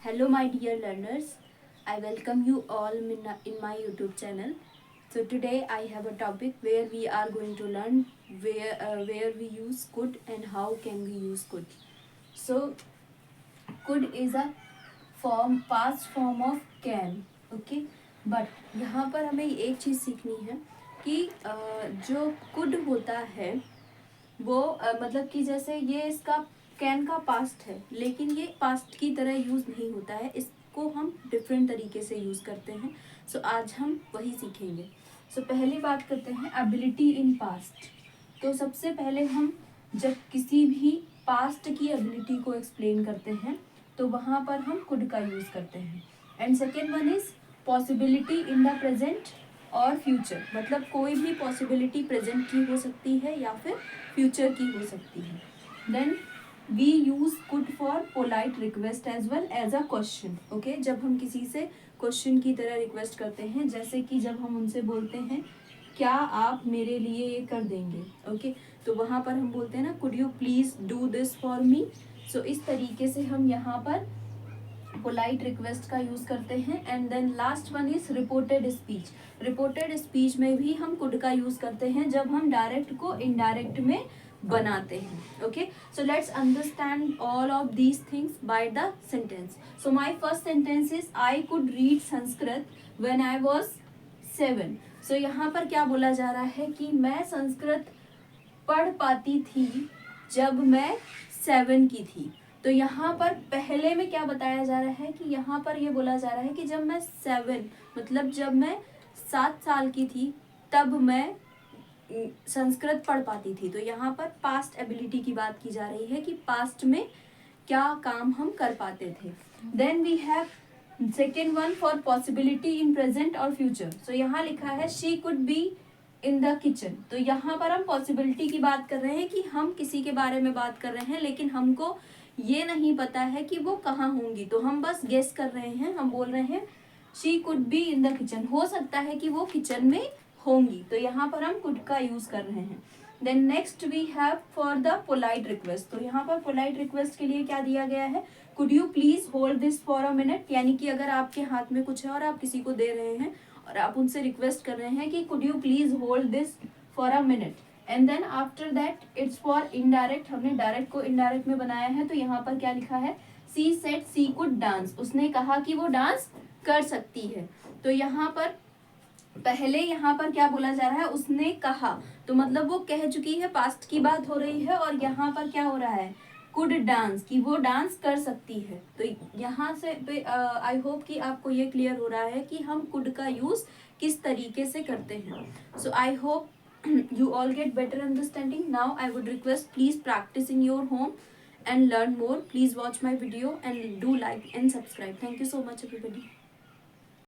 Hello, my dear learners. I welcome you all in my YouTube channel. So today I have a topic where we are going to learn where we use could and how can we use could. So could is a past form of can. Okay, but यहाँ पर हमें एक चीज़ सीखनी है कि जो could होता है वो मतलब कि जैसे ये इसका कैन का पास्ट है, लेकिन ये पास्ट की तरह यूज़ नहीं होता है, इसको हम डिफरेंट तरीके से यूज़ करते हैं. सो आज हम वही सीखेंगे. सो पहली बात करते हैं एबिलिटी इन पास्ट. तो सबसे पहले हम जब किसी भी पास्ट की एबिलिटी को एक्सप्लेन करते हैं तो वहाँ पर हम कुड का यूज़ करते हैं. And second one is possibility in the present और फ्यूचर. मतलब कोई भी पॉसिबिलिटी प्रेजेंट की हो सकती है या फिर फ्यूचर की हो सकती है. Then we use could for polite request as well as a question. Okay, जब हम किसी से क्वेश्चन की तरह रिक्वेस्ट करते हैं, जैसे कि जब हम उनसे बोलते हैं क्या आप मेरे लिए ये कर देंगे. ओके, तो वहाँ पर हम बोलते हैं ना could you please do this for me. So इस तरीके से हम यहाँ पर पोलाइट रिक्वेस्ट का यूज करते हैं. And then last one is reported speech. Reported speech में भी हम कुड का यूज करते हैं जब हम डायरेक्ट को इनडायरेक्ट में बनाते हैं. Okay, so let's understand all of these things by the sentence. So my first sentence is I could read Sanskrit when I was 7. सो यहाँ पर क्या बोला जा रहा है कि मैं संस्कृत पढ़ पाती थी जब मैं 7 की थी. तो यहाँ पर पहले में क्या बताया जा रहा है कि यहाँ पर ये बोला जा रहा है कि जब मैं 7 मतलब जब मैं 7 साल की थी तब मैं संस्कृत पढ़ पाती थी. तो यहाँ पर पास्ट एबिलिटी की बात की जा रही है कि पास्ट में क्या काम हम कर पाते थे. Then we have second one for possibility in present और फ्यूचर. सो यहाँ लिखा है she could be in the kitchen. तो यहाँ पर हम पॉसिबिलिटी की बात कर रहे हैं कि हम किसी के बारे में बात कर रहे हैं, लेकिन हमको ये नहीं पता है कि वो कहाँ होंगी. तो हम बस गेस कर रहे हैं. हम बोल रहे हैं she could be in the kitchen. हो सकता है कि वो किचन में होंगी. तो यहाँ पर हम कुड का यूज कर रहे हैं. Then next we have for the polite request. तो यहाँ पर पोलाइट रिक्वेस्ट के लिए क्या दिया गया है, could you please hold this for a minute. यानी कि अगर आपके हाथ में कुछ है और आप किसी को दे रहे हैं और आप उनसे रिक्वेस्ट कर रहे हैं कि could you please hold this for a minute. And then after that it's for indirect. हमने डायरेक्ट को इनडायरेक्ट में बनाया है. तो यहाँ पर क्या लिखा है, she said she could dance. उसने कहा कि वो डांस कर सकती है. तो यहाँ पर पहले यहाँ पर क्या बोला जा रहा है, उसने कहा. तो मतलब वो कह चुकी है, पास्ट की बात हो रही है. और यहाँ पर क्या हो रहा है, कुड डांस, कि वो डांस कर सकती है. तो यहाँ से आई होप कि आपको ये क्लियर हो रहा है कि हम कुड का यूज किस तरीके से करते हैं. So I hope you all get better understanding. Now I would request please practice in your home and learn more. Please watch my video and do like and subscribe. Thank you so much everybody.